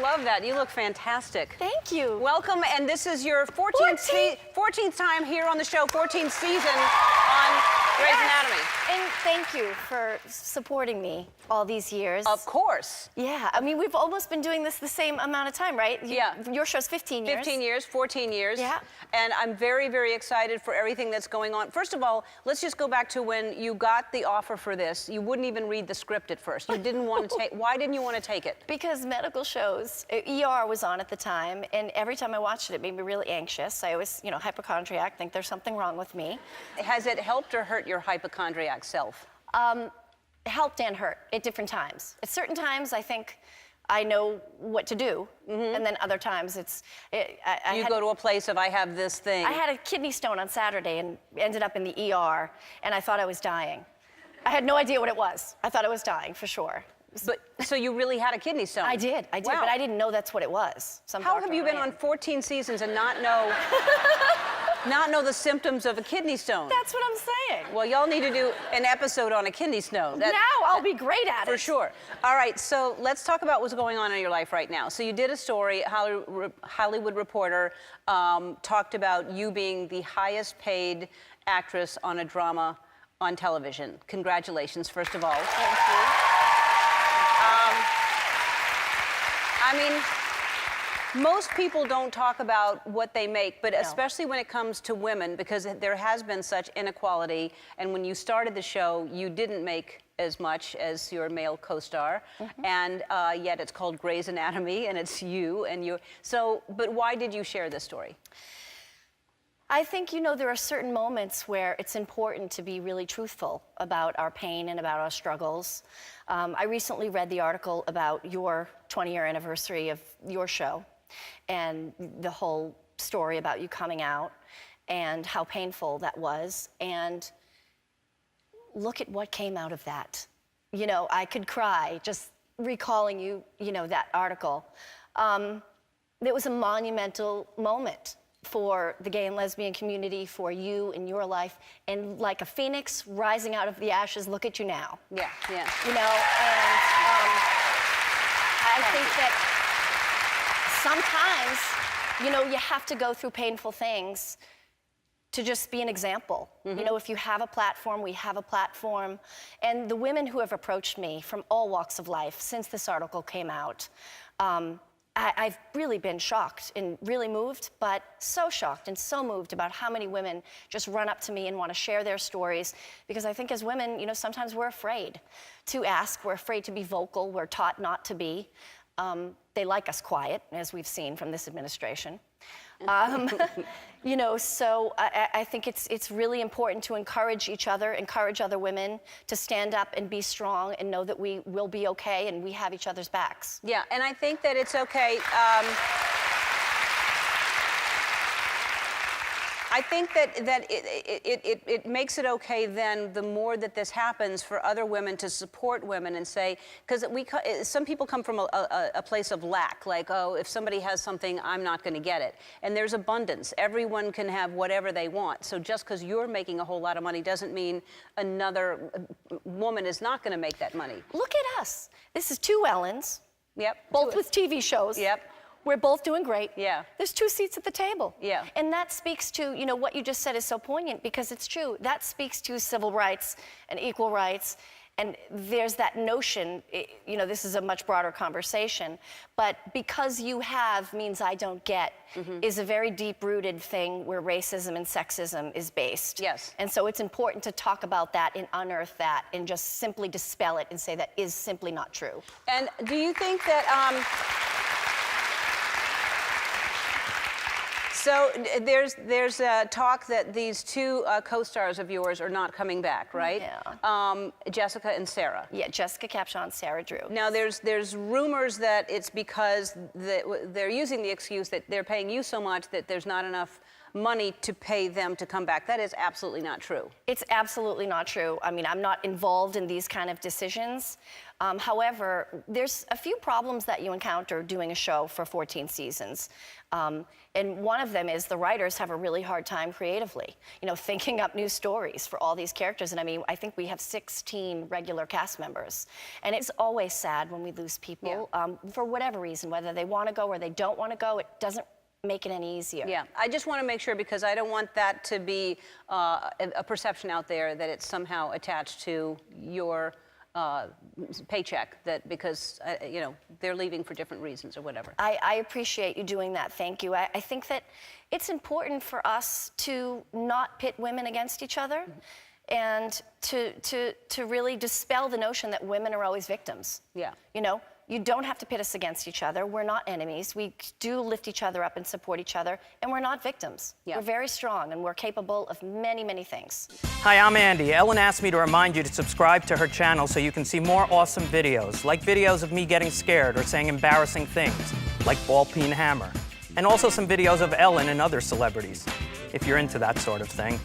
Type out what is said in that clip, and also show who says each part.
Speaker 1: love that. You look fantastic.
Speaker 2: Thank you.
Speaker 1: Welcome, and this is your 14th time here on the show, 14th season on Grey's Anatomy.
Speaker 2: And thank you for supporting me all these years.
Speaker 1: Of course.
Speaker 2: Yeah, I mean, we've almost been doing this the same amount of time, right?
Speaker 1: Yeah.
Speaker 2: Your show's 15 years.
Speaker 1: 15 years, 14 years.
Speaker 2: Yeah.
Speaker 1: And I'm very, very excited for everything that's going on. First of all, let's just go back to when you got the offer for this. You wouldn't even read the script at first. You didn't want to take, why didn't you want to take it?
Speaker 2: Because medical shows, ER was on at the time, and every time I watched it, it made me really anxious. I always, hypochondriac, think there's something wrong with me.
Speaker 1: Has it helped or hurt your hypochondriac self?
Speaker 2: Helped and hurt at different times. At certain times, I think I know what to do, and then other times
Speaker 1: you go to a place of, I have this thing.
Speaker 2: I had a kidney stone on Saturday and ended up in the ER, and I thought I was dying. I had no idea what it was. I thought I was dying, for sure.
Speaker 1: But, so you really had a kidney stone?
Speaker 2: I did,
Speaker 1: wow.
Speaker 2: but I didn't know that's what it was.
Speaker 1: How have you been on 14 seasons and not know, not know the symptoms of a kidney stone?
Speaker 2: That's what I'm saying.
Speaker 1: Well, y'all need to do an episode on a kidney stone.
Speaker 2: Now I'll be great at it.
Speaker 1: For sure. All right, so let's talk about what's going on in your life right now. So you did a story, Hollywood Reporter talked about you being the highest paid actress on a drama on television. Congratulations, first of all.
Speaker 2: Thank you.
Speaker 1: I mean, most people don't talk about what they make, but especially when it comes to women, because there has been such inequality, and when you started the show, you didn't make as much as your male co-star, and yet it's called Grey's Anatomy, and it's you, and you. So, but why did you share this story?
Speaker 2: I think, there are certain moments where it's important to be really truthful about our pain and about our struggles. I recently read the article about your 20-year anniversary of your show and the whole story about you coming out and how painful that was. And look at what came out of that. I could cry just recalling you, that article. It was a monumental moment for the gay and lesbian community, for you in your life, and like a phoenix rising out of the ashes, look at you now.
Speaker 1: Yeah, yeah.
Speaker 2: And I think that sometimes, you have to go through painful things to just be an example. If you have a platform, we have a platform. And the women who have approached me from all walks of life since this article came out, I've really been shocked and really moved, but so shocked and so moved about how many women just run up to me and want to share their stories. Because I think as women, sometimes we're afraid to ask, we're afraid to be vocal, we're taught not to be. They like us quiet, as we've seen from this administration. So I think it's really important to encourage each other, encourage other women to stand up and be strong and know that we will be okay and we have each other's backs.
Speaker 1: Yeah, and I think that it's okay. I think that it makes it okay then the more that this happens for other women to support women and say, because some people come from a place of lack, like, oh, if somebody has something, I'm not going to get it. And there's abundance. Everyone can have whatever they want. So just because you're making a whole lot of money doesn't mean another woman is not going to make that money.
Speaker 2: Look at us. This is two Ellens.
Speaker 1: Yep.
Speaker 2: Both with TV shows.
Speaker 1: Yep.
Speaker 2: We're both doing great.
Speaker 1: Yeah.
Speaker 2: There's two seats at the table.
Speaker 1: Yeah.
Speaker 2: And that speaks to, what you just said is so poignant because it's true. That speaks to civil rights and equal rights. And there's that notion, this is a much broader conversation, but because you have means I don't get is a very deep-rooted thing where racism and sexism is based.
Speaker 1: Yes.
Speaker 2: And so it's important to talk about that and unearth that and just simply dispel it and say that is simply not true.
Speaker 1: And do you think that, so there's talk that these two co-stars of yours are not coming back, right?
Speaker 2: Yeah.
Speaker 1: Jessica and Sarah.
Speaker 2: Yeah, Jessica Capshaw and Sarah Drew.
Speaker 1: Now there's rumors that it's because they're using the excuse that they're paying you so much that there's not enough money to pay them to come back. That is absolutely not true.
Speaker 2: It's absolutely not true. I mean, I'm not involved in these kind of decisions. However, there's a few problems that you encounter doing a show for 14 seasons. And one of them is the writers have a really hard time creatively, you know, thinking up new stories for all these characters. And I mean, I think we have 16 regular cast members. And it's always sad when we lose people for whatever reason, whether they want to go or they don't want to go. It doesn't make it any easier.
Speaker 1: Yeah, I just want to make sure, because I don't want that to be a perception out there that it's somehow attached to your paycheck, that because you know, they're leaving for different reasons or whatever.
Speaker 2: I appreciate you doing that. Thank you. I think that it's important for us to not pit women against each other, and to really dispel the notion that women are always victims.
Speaker 1: Yeah.
Speaker 2: You know, you don't have to pit us against each other. We're not enemies. We do lift each other up and support each other, and we're not victims.
Speaker 1: Yeah.
Speaker 2: We're very strong, and we're capable of many, many things.
Speaker 3: Hi, I'm Andy. Ellen asked me to remind you to subscribe to her channel so you can see more awesome videos, like videos of me getting scared or saying embarrassing things, like ball peen hammer, and also some videos of Ellen and other celebrities, if you're into that sort of thing.